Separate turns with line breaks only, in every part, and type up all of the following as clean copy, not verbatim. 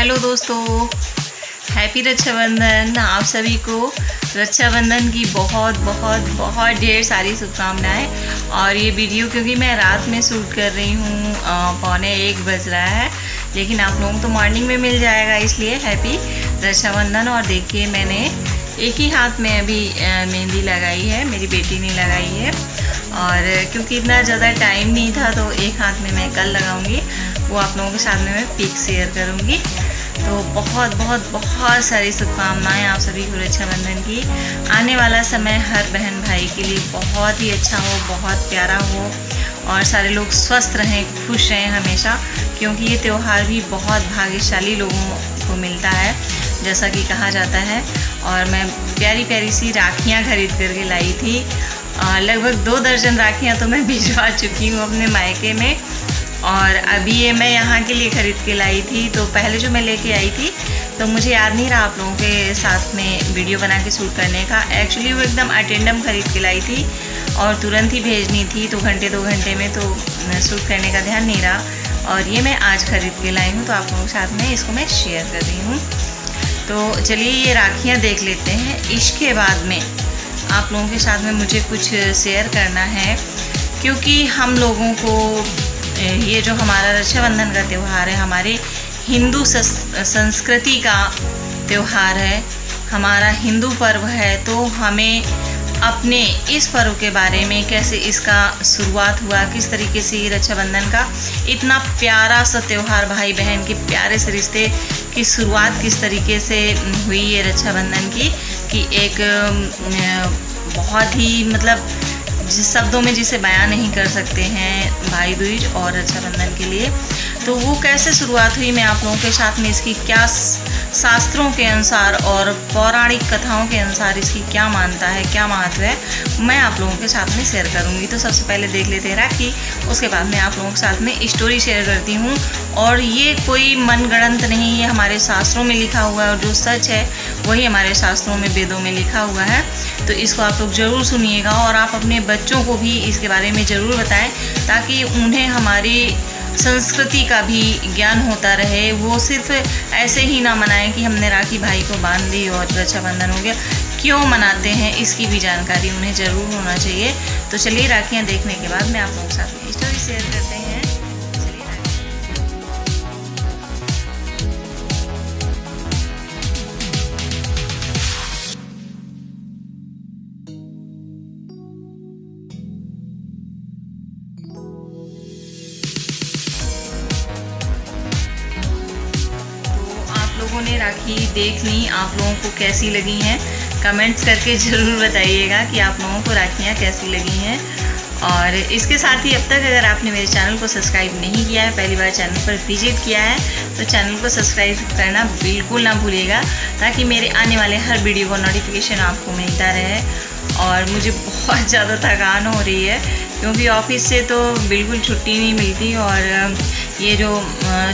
Hello दोस्तों, happy Rakshabandhan. आप सभी को रक्षाबंधन की बहुत बहुत बहुत ढेर सारी शुभकामनाएं। और ये वीडियो क्योंकि मैं रात में शूट कर रही हूँ, 12:45 बज रहा है, लेकिन आप लोगों को तो मॉर्निंग में मिल जाएगा, इसलिए हैप्पी रक्षाबंधन। और देखिए मैंने एक ही हाथ में अभी मेहंदी लगाई है, मेरी बेटी ने लगाई है। और क्योंकि इतना ज़्यादा टाइम नहीं था तो एक हाथ में मैं कल लगाऊंगी, वो आप लोगों के साथ में मैं पिक शेयर करूंगी। तो बहुत बहुत बहुत सारी शुभकामनाएं आप सभी को रक्षाबंधन की। आने वाला समय हर बहन भाई के लिए बहुत ही अच्छा हो, बहुत प्यारा हो, और सारे लोग स्वस्थ रहें, खुश रहें हमेशा, क्योंकि ये त्यौहार भी बहुत भाग्यशाली लोगों को मिलता है, जैसा कि कहा जाता है। और मैं प्यारी प्यारी सी राखियाँ खरीद करके लाई थी, लगभग 2 दर्जन राखियाँ तो मैं भिजवा चुकी हूँ अपने मायके में। और अभी ये मैं यहाँ के लिए ख़रीद के लाई थी। तो पहले जो मैं लेके आई थी तो मुझे याद नहीं रहा आप लोगों के साथ में वीडियो बना के शूट करने का। एक्चुअली वो एकदम अटेंडम ख़रीद के लाई थी और तुरंत ही भेजनी थी, तो 2 घंटे में तो शूट करने का ध्यान नहीं रहा। और ये मैं आज ख़रीद के लाई हूँ, तो आप लोगों के साथ में इसको मैं शेयर कर रही हूँ। तो चलिए ये राखियाँ देख लेते हैं। इसके बाद में आप लोगों के साथ में मुझे कुछ शेयर करना है, क्योंकि हम लोगों को ये जो हमारा रक्षाबंधन का त्यौहार है, हमारे हिंदू संस्कृति का त्यौहार है, हमारा हिंदू पर्व है। तो हमें अपने इस पर्व के बारे में, कैसे इसका शुरुआत हुआ, किस तरीके से ये रक्षाबंधन का इतना प्यारा सा त्यौहार, भाई बहन के प्यारे से रिश्ते की शुरुआत किस तरीके से हुई ये रक्षाबंधन की, कि एक बहुत ही मतलब जिस शब्दों में जिसे बयान नहीं कर सकते हैं भाई दूज और रक्षाबंधन के लिए। तो वो कैसे शुरुआत हुई, मैं आप लोगों के साथ में इसकी क्या शास्त्रों के अनुसार और पौराणिक कथाओं के अनुसार इसकी क्या मान्यता है, क्या महत्व है, मैं आप लोगों के साथ में शेयर करूंगी। तो सबसे पहले देख लेते हैं राखी, उसके बाद मैं आप लोगों के साथ में स्टोरी शेयर करती हूँ। और ये कोई मनगढ़ंत नहीं, ये हमारे शास्त्रों में लिखा हुआ है, और जो सच है वही हमारे शास्त्रों में, वेदों में लिखा हुआ है। तो इसको आप लोग ज़रूर सुनिएगा, और आप अपने बच्चों को भी इसके बारे में ज़रूर बताएं, ताकि उन्हें हमारी संस्कृति का भी ज्ञान होता रहे। वो सिर्फ ऐसे ही ना मनाएं कि हमने राखी भाई को बांध दी और रक्षाबंधन हो गया, क्यों मनाते हैं इसकी भी जानकारी उन्हें ज़रूर होना चाहिए। तो चलिए राखियाँ देखने के बाद मैं आप लोगों के साथ में स्टोरी शेयर करते हैं। लोगों ने राखी देख ली, आप लोगों को कैसी लगी हैं कमेंट्स करके ज़रूर बताइएगा कि आप लोगों को राखियाँ कैसी लगी हैं। और इसके साथ ही अब तक अगर आपने मेरे चैनल को सब्सक्राइब नहीं किया है, पहली बार चैनल पर विजिट किया है, तो चैनल को सब्सक्राइब करना बिल्कुल ना भूलिएगा, ताकि मेरे आने वाले हर वीडियो का नोटिफिकेशन आपको मिलता रहे। और मुझे बहुत ज़्यादा थकान हो रही है, क्योंकि ऑफिस से तो बिल्कुल छुट्टी नहीं मिलती, और ये जो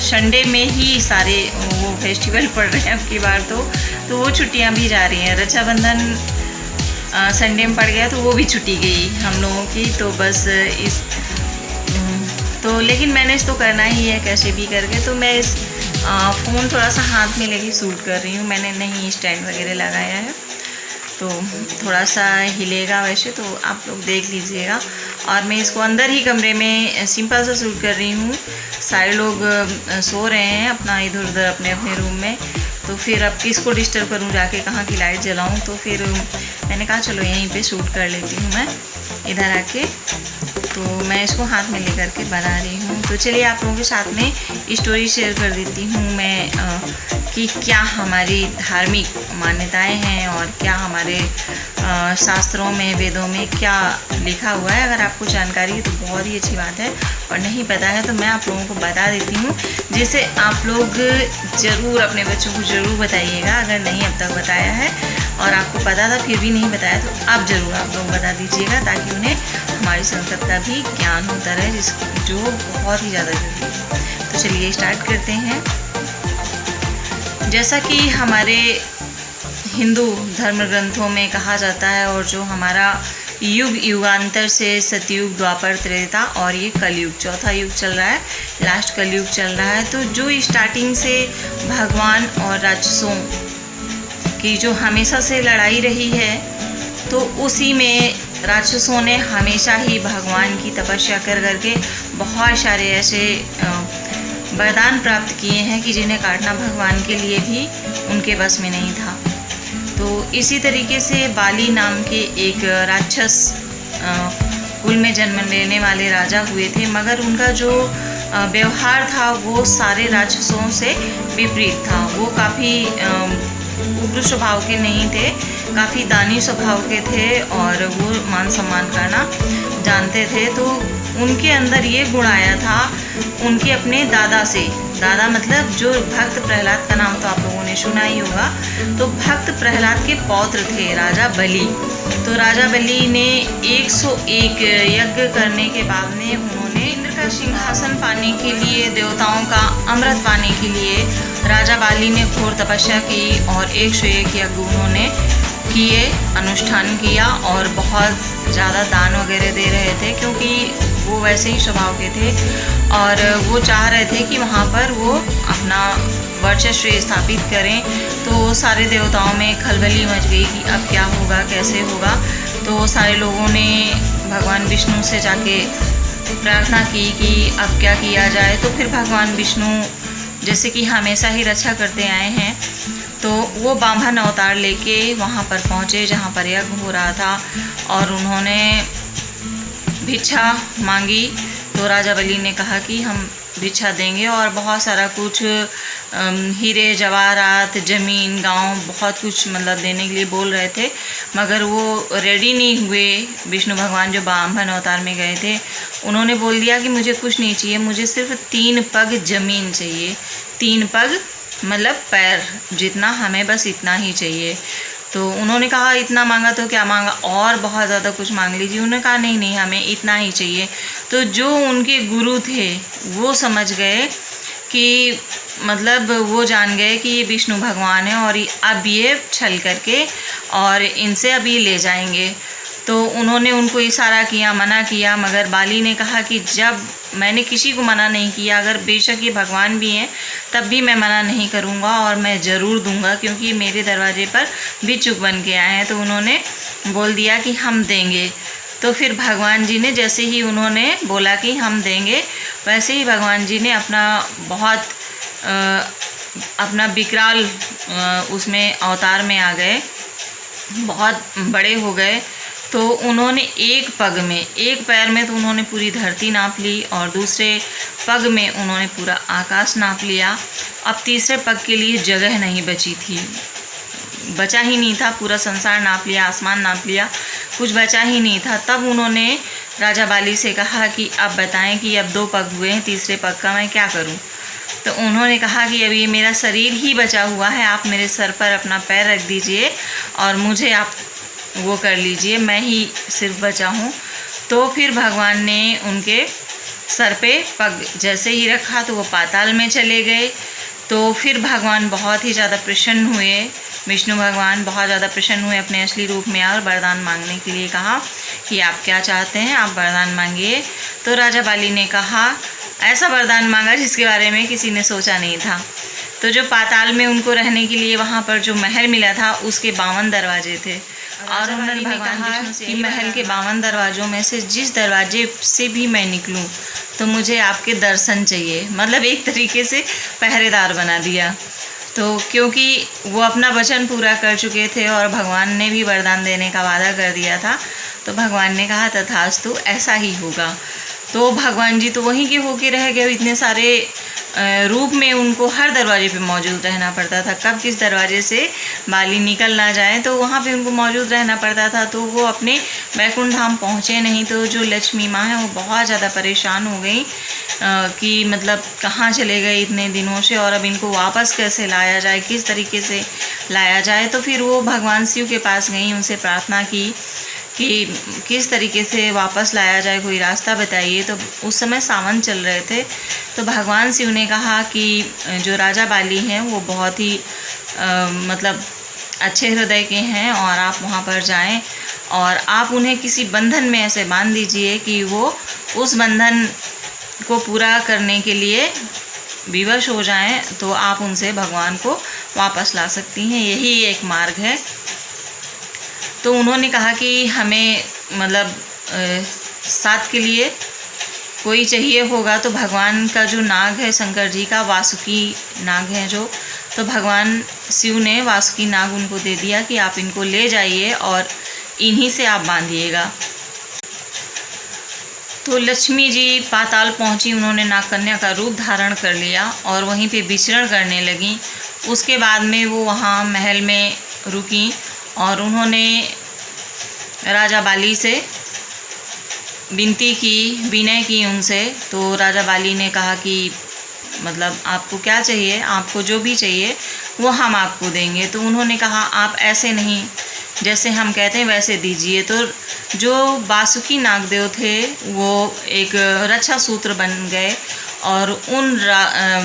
संडे में ही सारे वो फेस्टिवल पड़ रहे हैं अब की बार, तो वो छुट्टियां भी जा रही हैं। रक्षाबंधन संडे में पड़ गया तो वो भी छुट्टी गई हम लोगों की। तो बस इस तो लेकिन मैनेज तो करना ही है कैसे भी करके। तो मैं इस फ़ोन थोड़ा सा हाथ में लेके शूट कर रही हूँ, मैंने नहीं स्टैंड वगैरह लगाया है, तो थोड़ा सा हिलेगा वैसे, तो आप लोग देख लीजिएगा। और मैं इसको अंदर ही कमरे में सिंपल सा शूट कर रही हूँ। सारे लोग सो रहे हैं अपना इधर उधर अपने अपने रूम में, तो फिर अब किसको डिस्टर्ब करूँ, जाके कहाँ की लाइट जलाऊँ। तो फिर मैंने कहा चलो यहीं पे शूट कर लेती हूँ मैं इधर आके। तो मैं इसको हाथ में लेकर के बना रही हूँ। तो चलिए आप लोगों के साथ में स्टोरी शेयर कर देती हूँ मैं, कि क्या हमारी धार्मिक मान्यताएं हैं और क्या हमारे शास्त्रों में, वेदों में क्या लिखा हुआ है। अगर आपको जानकारी है तो बहुत ही अच्छी बात है, और नहीं पता है तो मैं आप लोगों को बता देती हूँ, जिसे आप लोग ज़रूर अपने बच्चों को ज़रूर बताइएगा। अगर नहीं अब तक बताया है और आपको पता था फिर भी नहीं बताया, तो आप ज़रूर आप लोग बता दीजिएगा, ताकि उन्हें हमारी संस्कृति का भी ज्ञान होता रहे, जो बहुत ही ज़्यादा जरूरी है। तो चलिए स्टार्ट करते हैं। जैसा कि हमारे हिंदू धर्म ग्रंथों में कहा जाता है, और जो हमारा युग युगांतर से सतयुग, द्वापर, त्रेता और ये कलयुग, चौथा युग चल रहा है, लास्ट कलयुग चल रहा है। तो जो स्टार्टिंग से भगवान और राक्षसों की जो हमेशा से लड़ाई रही है, तो उसी में राक्षसों ने हमेशा ही भगवान की तपस्या कर करके बहुत सारे ऐसे वरदान प्राप्त किए हैं कि जिन्हें काटना भगवान के लिए भी उनके बस में नहीं था। तो इसी तरीके से बाली नाम के एक राक्षस कुल में जन्म लेने वाले राजा हुए थे, मगर उनका जो व्यवहार था वो सारे राक्षसों से विपरीत था। वो काफ़ी उग्र स्वभाव के नहीं थे, काफ़ी दानी स्वभाव के थे और वो मान सम्मान करना जानते थे। तो उनके अंदर ये गुण आया था उनके अपने दादा से। दादा मतलब जो भक्त प्रहलाद का नाम तो आप लोगों ने सुना ही होगा। तो भक्त प्रहलाद के पौत्र थे राजा बलि। तो राजा बलि ने 101 यज्ञ करने के बाद में उन्होंने इंद्र का सिंहासन पाने के लिए, देवताओं का अमृत पाने के लिए राजा बाली ने घोर तपस्या की और 101 यज्ञ उन्होंने किए, अनुष्ठान किया और बहुत ज़्यादा दान वगैरह दे रहे थे, क्योंकि वो वैसे ही स्वभाव के थे और वो चाह रहे थे कि वहाँ पर वो अपना वर्चस्व स्थापित करें। तो सारे देवताओं में खलबली मच गई कि अब क्या होगा, कैसे होगा। तो सारे लोगों ने भगवान विष्णु से जाके प्रार्थना की कि अब क्या किया जाए। तो फिर भगवान विष्णु जैसे कि हमेशा ही रक्षा करते आए हैं, तो वो बामन अवतार लेके वहाँ पर पहुँचे जहाँ पर यज्ञ हो रहा था और उन्होंने भिक्षा मांगी। तो राजा बलि ने कहा कि हम भिक्षा देंगे और बहुत सारा कुछ हीरे जवाहरात, ज़मीन, गांव, बहुत कुछ मतलब देने के लिए बोल रहे थे, मगर वो रेडी नहीं हुए। विष्णु भगवान जो बामन अवतार में गए थे, उन्होंने बोल दिया कि मुझे कुछ नहीं चाहिए, मुझे सिर्फ 3 पग ज़मीन चाहिए। 3 पग मतलब पैर जितना, हमें बस इतना ही चाहिए। तो उन्होंने कहा इतना मांगा तो क्या मांगा, और बहुत ज़्यादा कुछ मांग लीजिए। उन्होंने कहा नहीं नहीं, हमें इतना ही चाहिए। तो जो उनके गुरु थे वो समझ गए कि मतलब वो जान गए कि ये विष्णु भगवान है और अब ये छल करके और इनसे अभी ले जाएंगे। तो उन्होंने उनको इशारा किया, मना किया, मगर बाली ने कहा कि जब मैंने किसी को मना नहीं किया, अगर बेशक ये भगवान भी हैं तब भी मैं मना नहीं करूँगा और मैं ज़रूर दूंगा, क्योंकि मेरे दरवाजे पर भिक्षुक बन के आए हैं। तो उन्होंने बोल दिया कि हम देंगे। तो फिर भगवान जी ने जैसे ही उन्होंने बोला कि हम देंगे, वैसे ही भगवान जी ने अपना विकराल उसमें अवतार में आ गए, बहुत बड़े हो गए। तो उन्होंने एक पग में, एक पैर में तो उन्होंने पूरी धरती नाप ली और दूसरे पग में उन्होंने पूरा आकाश नाप लिया। अब तीसरे पग के लिए जगह नहीं बची थी, बचा ही नहीं था। पूरा संसार नाप लिया, आसमान नाप लिया, कुछ बचा ही नहीं था। तब उन्होंने राजा बाली से कहा कि अब बताएं कि अब 2 पग हुए हैं, तीसरे पग का मैं क्या करूं। तो उन्होंने कहा कि अभी मेरा शरीर ही बचा हुआ है, आप मेरे सर पर अपना पैर रख दीजिए और मुझे आप वो कर लीजिए, मैं ही सिर्फ बचा हूँ। तो फिर भगवान ने उनके सर पे पग जैसे ही रखा तो वो पाताल में चले गए। तो फिर भगवान बहुत ही ज़्यादा प्रसन्न हुए, विष्णु भगवान बहुत ज़्यादा प्रसन्न हुए, अपने असली रूप में और वरदान मांगने के लिए कहा कि आप क्या चाहते हैं, आप वरदान मांगिए। तो राजा बाली ने कहा, ऐसा वरदान मांगा जिसके बारे में किसी ने सोचा नहीं था। तो जो पाताल में उनको रहने के लिए वहाँ पर जो महल मिला था उसके 52 दरवाजे थे और उन्होंने कहा कि महल के 52 दरवाज़ों में से जिस दरवाजे से भी मैं निकलूं तो मुझे आपके दर्शन चाहिए। मतलब एक तरीके से पहरेदार बना दिया। तो क्योंकि वो अपना वचन पूरा कर चुके थे और भगवान ने भी वरदान देने का वादा कर दिया था, तो भगवान ने कहा तथास्तु, ऐसा ही होगा। तो भगवान जी तो वहीं के होके रह गए। इतने सारे रूप में उनको हर दरवाजे पे मौजूद रहना पड़ता था, कब किस दरवाजे से बाली निकल ना जाए तो वहाँ पे उनको मौजूद रहना पड़ता था। तो वो अपने वैकुंठ धाम पहुँचे नहीं। तो जो लक्ष्मी माँ है वो बहुत ज़्यादा परेशान हो गई कि मतलब कहाँ चले गए इतने दिनों से और अब इनको वापस कैसे लाया जाए, किस तरीके से लाया जाए। तो फिर वो भगवान शिव के पास गई, उनसे प्रार्थना की कि किस तरीके से वापस लाया जाए, कोई रास्ता बताइए। तो उस समय सावन चल रहे थे। तो भगवान शिव ने कहा कि जो राजा बाली हैं वो बहुत ही मतलब अच्छे हृदय के हैं और आप वहाँ पर जाएं और आप उन्हें किसी बंधन में ऐसे बांध दीजिए कि वो उस बंधन को पूरा करने के लिए विवश हो जाएं, तो आप उनसे भगवान को वापस ला सकती हैं। यही एक मार्ग है। तो उन्होंने कहा कि हमें मतलब साथ के लिए कोई चाहिए होगा, तो भगवान का जो नाग है शंकर जी का, वासुकी नाग है जो, तो भगवान शिव ने वासुकी नाग उनको दे दिया कि आप इनको ले जाइए और इन्हीं से आप बांधिएगा। तो लक्ष्मी जी पाताल पहुंची, उन्होंने नागकन्या का रूप धारण कर लिया और वहीं पे विचरण करने लगीं। उसके बाद में वो वहाँ महल में रुकी और उन्होंने राजा बाली से विनती की, विनय की उनसे। तो राजा बाली ने कहा कि मतलब आपको क्या चाहिए, आपको जो भी चाहिए वो हम आपको देंगे। तो उन्होंने कहा आप ऐसे नहीं, जैसे हम कहते हैं वैसे दीजिए। तो जो वासुकी नागदेव थे वो एक रक्षा सूत्र बन गए और उन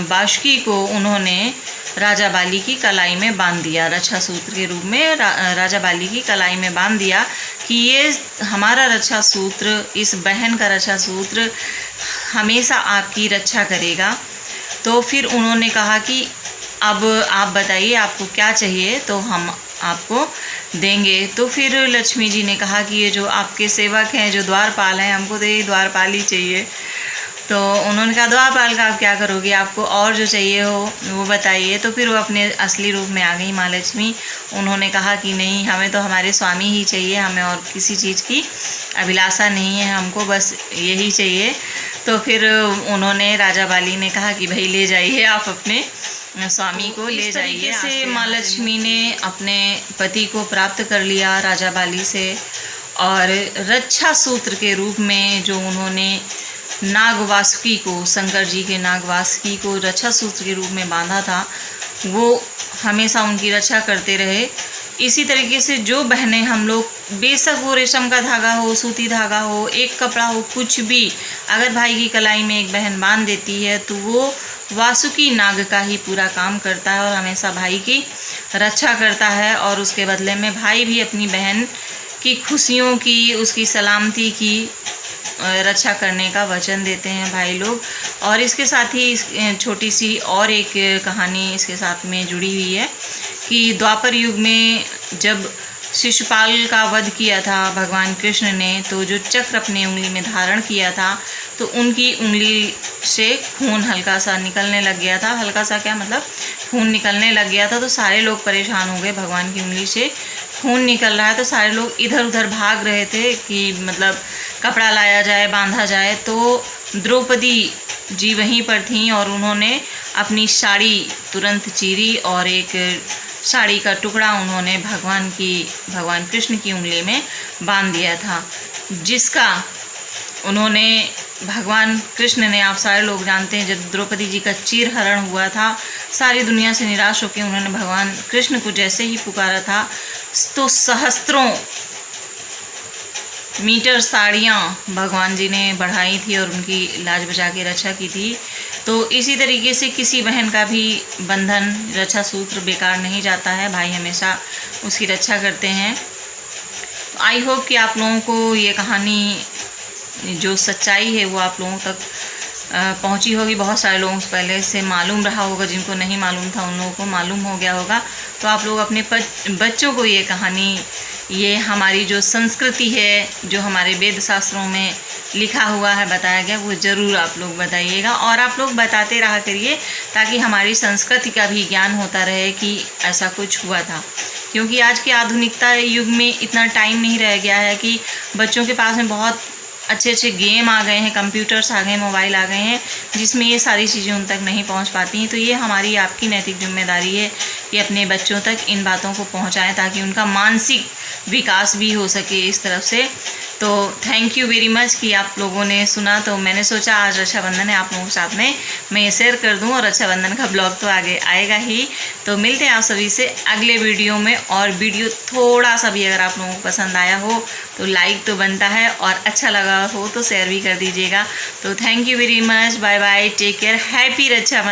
वासुकी को उन्होंने राजा बाली की कलाई में बांध दिया। रक्षा सूत्र के रूप में राजा बाली की कलाई में बांध दिया कि ये हमारा रक्षा सूत्र, इस बहन का रक्षा सूत्र हमेशा आपकी रक्षा करेगा। तो फिर उन्होंने कहा कि अब आप बताइए आपको क्या चाहिए, तो हम आपको देंगे। तो फिर लक्ष्मी जी ने कहा कि ये जो आपके सेवक हैं, जो द्वारपाल हैं, हमको तो ये द्वारपाल ही चाहिए। तो उन्होंने कहा द्वारपाल का आप क्या करोगे, आपको और जो चाहिए हो वो बताइए। तो फिर वो अपने असली रूप में आ गई माँ लक्ष्मी। उन्होंने कहा कि नहीं, हमें तो हमारे स्वामी ही चाहिए, हमें और किसी चीज़ की अभिलाषा नहीं है, हमको बस यही चाहिए। तो फिर उन्होंने राजा बाली ने कहा कि भाई ले जाइए, आप अपने स्वामी को ले जाइए। से माँ लक्ष्मी ने अपने पति को प्राप्त कर लिया राजा बाली से और रक्षा सूत्र के रूप में जो उन्होंने नाग वासुकी को, शंकर जी के नाग वासुकी को रक्षा सूत्र के रूप में बांधा था, वो हमेशा उनकी रक्षा करते रहे। इसी तरीके से जो बहनें हम लोग, बेशक वो रेशम का धागा हो, सूती धागा हो, एक कपड़ा हो, कुछ भी, अगर भाई की कलाई में एक बहन बांध देती है तो वो वासुकी नाग का ही पूरा काम करता है और हमेशा भाई की रक्षा करता है। और उसके बदले में भाई भी अपनी बहन की खुशियों की, उसकी सलामती की रक्षा करने का वचन देते हैं भाई लोग। और इसके साथ ही छोटी सी और एक कहानी इसके साथ में जुड़ी हुई है कि द्वापर युग में जब शिशुपाल का वध किया था भगवान कृष्ण ने, तो जो चक्र अपनी उंगली में धारण किया था, तो उनकी उंगली से खून हल्का सा निकलने लग गया था। हल्का सा क्या मतलब, खून निकलने लग गया था। तो सारे लोग परेशान हो गए, भगवान की उंगली से खून निकल रहा है। तो सारे लोग इधर उधर भाग रहे थे कि मतलब कपड़ा लाया जाए, बांधा जाए। तो द्रौपदी जी वहीं पर थीं और उन्होंने अपनी साड़ी तुरंत चीरी और एक साड़ी का टुकड़ा उन्होंने भगवान कृष्ण की उंगली में बांध दिया था, जिसका उन्होंने भगवान कृष्ण ने, आप सारे लोग जानते हैं, जब द्रौपदी जी का चीर हरण हुआ था, सारी दुनिया से निराश होकर उन्होंने भगवान कृष्ण को जैसे ही पुकारा था, तो सहस्त्रों मीटर साड़ियाँ भगवान जी ने बढ़ाई थी और उनकी लाज बचा के रक्षा की थी। तो इसी तरीके से किसी बहन का भी बंधन, रक्षा सूत्र बेकार नहीं जाता है, भाई हमेशा उसकी रक्षा करते हैं। आई होप कि आप लोगों को ये कहानी जो सच्चाई है वो आप लोगों तक पहुंची होगी। बहुत सारे लोगों को पहले से मालूम रहा होगा, जिनको नहीं मालूम था उन लोगों को मालूम हो गया होगा। तो आप लोग अपने बच्चों को ये कहानी, ये हमारी जो संस्कृति है, जो हमारे वेद शास्त्रों में लिखा हुआ है, बताया गया, वो ज़रूर आप लोग बताइएगा और आप लोग बताते रहा करिए, ताकि हमारी संस्कृति का भी ज्ञान होता रहे कि ऐसा कुछ हुआ था। क्योंकि आज के आधुनिकता युग में इतना टाइम नहीं रह गया है कि बच्चों के पास में बहुत अच्छे अच्छे गेम आ गए हैं, कंप्यूटर्स आ गए हैं, मोबाइल आ गए हैं, जिसमें ये सारी चीज़ें उन तक नहीं पहुंच पाती हैं। तो ये हमारी, आपकी नैतिक जिम्मेदारी है कि अपने बच्चों तक इन बातों को पहुंचाएं, ताकि उनका मानसिक विकास भी हो सके इस तरफ से। तो थैंक यू वेरी मच कि आप लोगों ने सुना। तो मैंने सोचा आज रक्षाबंधन है, आप लोगों के साथ में मैं ये शेयर कर दूं, और रक्षाबंधन का ब्लॉग तो आगे आएगा ही। तो मिलते हैं आप सभी से अगले वीडियो में। और वीडियो थोड़ा सा भी अगर आप लोगों को पसंद आया हो तो लाइक तो बनता है, और अच्छा लगा हो तो शेयर भी कर दीजिएगा। तो thank you very much, bye bye, take care, happy Rakshabandhan.